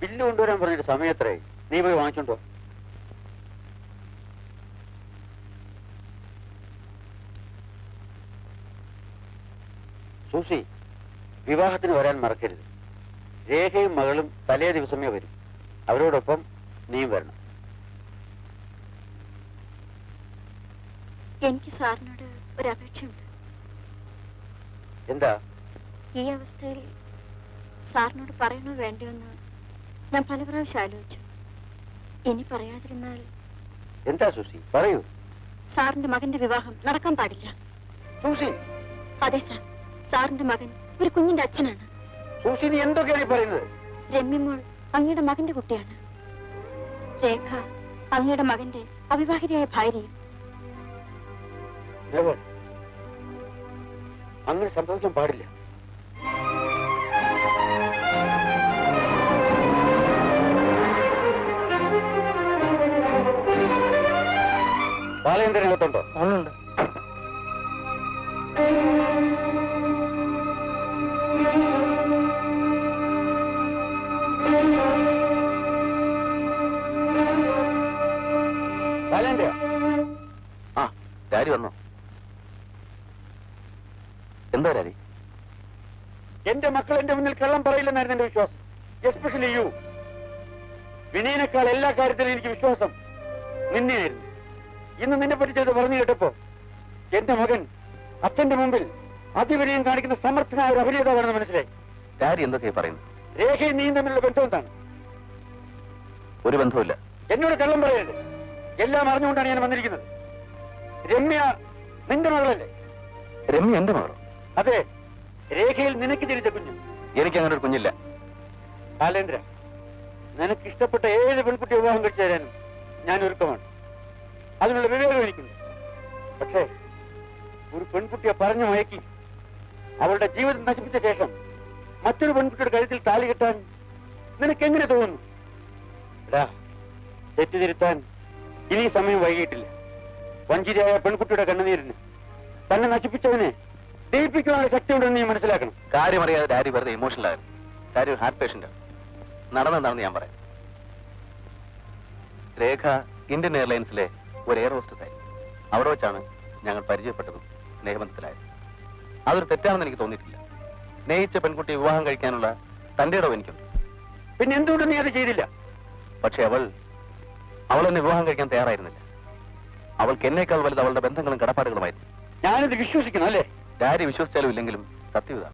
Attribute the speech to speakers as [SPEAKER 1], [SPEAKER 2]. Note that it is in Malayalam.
[SPEAKER 1] ബില്ല് കൊണ്ടുവരാൻ പറഞ്ഞിട്ട് സമയം എത്രയായി? നീ പോയി വാങ്ങിച്ചോണ്ടോ. സൂസി, വിവാഹത്തിന് വരാൻ മറക്കരുത്. രേഖയും മകളും തലേ ദിവസമേ വരും. അവരോടൊപ്പം നീയും വരണം.
[SPEAKER 2] എനിക്ക് സാറിനോട് ഒരു അപേക്ഷയുണ്ട്.
[SPEAKER 1] എന്താ?
[SPEAKER 2] ഈ അവസ്ഥയിൽ സാറിനോട് പറയണോ വേണ്ടോ എന്ന് ഞാൻ പല പ്രാവശ്യം ആലോചിച്ചു. ഇനി പറയാതിരുന്നാൽ...
[SPEAKER 1] എന്താ സൂസി, പറയൂ.
[SPEAKER 2] സാറിന്റെ മകന്റെ വിവാഹം നടക്കാൻ പാടില്ല.
[SPEAKER 1] സൂസി!
[SPEAKER 2] അതെ സാർ, സാറിന്റെ മകൻ ഒരു കുഞ്ഞിന്റെ അച്ഛനാണ്.
[SPEAKER 1] സൂസി, നീ എന്തൊക്കെയാണ് പറയുന്നത്?
[SPEAKER 2] രമ്യമോൾ അങ്ങയുടെ മകന്റെ കുട്ടിയാണ്. രേഖ അങ്ങയുടെ മകന്റെ അവിവാഹിതയായ ഭാര്യയും.
[SPEAKER 1] അങ്ങനെ സംഭവിക്കാൻ പാടില്ല. ബാലേന്ദ്രനകത്തുണ്ടോ?
[SPEAKER 3] ഉണ്ട്.
[SPEAKER 1] ബാലേന്ദ്ര, ആ ഡാഡി വന്നോ? എന്താ ഡാഡി? എന്റെ മക്കൾ എന്റെ മുന്നിൽ കള്ളം പറയില്ലെന്നായിരുന്നു എന്റെ വിശ്വാസം. Especially U. വിനയനേക്കാൾ എല്ലാ കാര്യത്തിലും എനിക്ക് വിശ്വാസം നിന്നെയായിരുന്നു. ഇന്ന് നിന്നെ പറ്റി ചെയ്ത് പറഞ്ഞു കേട്ടപ്പോ എന്റെ മകൻ അച്ഛന്റെ മുമ്പിൽ അതിവിനയം കാണിക്കുന്ന സമർത്ഥനായ ഒരു അഭിനേതാവാണെന്ന് മനസ്സിലായി. ഡാഡി എന്തൊക്കെയാ പറയുന്നു? രേഖയും നീയും തമ്മിലുള്ള ബന്ധം എന്താണ്? ഒരു ബന്ധവുമില്ല. എന്നോട് കള്ളം പറയരുത്. എല്ലാം അറിഞ്ഞുകൊണ്ടാണ് ഞാൻ വന്നിരിക്കുന്നത്. രമ്യ നിന്റെ മകളല്ലേ? രമ്യ എന്റെ മകളോ? അതെ, രേഖയിൽ നിനക്ക് ജനിച്ച കുഞ്ഞ്. എനിക്ക് അങ്ങനെ ഒരു കുഞ്ഞില്ല. ബാലേന്ദ്ര, നിനക്ക് ഇഷ്ടപ്പെട്ട ഏത് പെൺകുട്ടി വിവാഹം കഴിച്ചു തരാനും ഞാൻ ഒരുക്കമാണ്. അതിനുള്ള വിവേകം എനിക്കുണ്ട്. പക്ഷേ ഒരു പെൺകുട്ടിയെ പറഞ്ഞു മയക്കി അവളുടെ ജീവിതം നശിപ്പിച്ച ശേഷം മറ്റൊരു പെൺകുട്ടിയുടെ കഴുത്തിൽ താലി കെട്ടാൻ നിനക്ക് എങ്ങനെ തോന്നുന്നു? തെറ്റിതിരുത്താൻ ഇനി സമയം വൈകിട്ടില്ല. വഞ്ചിതയായ പെൺകുട്ടിയുടെ കണ്ണുനീരിന് തന്നെ നശിപ്പിച്ചവനെ ദയിപ്പിക്കാനുള്ള ശക്തി ഉണ്ടെന്ന് നീ മനസ്സിലാക്കണം. കാര്യം അറിയാതെ ഡാഡി വെറുതെ ഇമോഷണൽ ആയിരുന്നു. ഡാഡി ഒരു ഹാർട്ട് പേഷ്യന്റ് ആണ്. നടന്നെന്താണെന്ന് ഞാൻ പറയാം. രേഖ ഇന്ത്യൻ എയർലൈൻസിലെ ഒരു എയർ ഹോസ്റ്റസായി. അവിടെ വെച്ചാണ് ഞങ്ങൾ പരിചയപ്പെട്ടതും സ്നേഹബന്ധത്തിലായത്. അതൊരു തെറ്റാണെന്ന് എനിക്ക് തോന്നിയിട്ടില്ല. സ്നേഹിച്ച പെൺകുട്ടി വിവാഹം കഴിക്കാനുള്ള തന്റെ ഇടവും എനിക്കുണ്ട്. പിന്നെ എന്തുകൊണ്ട് നീ അത് ചെയ്തില്ല? പക്ഷെ അവൾ എന്നെ വിവാഹം കഴിക്കാൻ തയ്യാറായിരുന്നില്ല. അവൾക്ക് എന്നേക്കാൾ വലുത് അവളുടെ ബന്ധങ്ങളും കടപ്പാടുകളുമായിരുന്നു. ഞാനിത് വിശ്വസിക്കണം അല്ലേ? ഡാഡി വിശ്വസിച്ചാലും ഇല്ലെങ്കിലും സത്യം ഇതാണ്.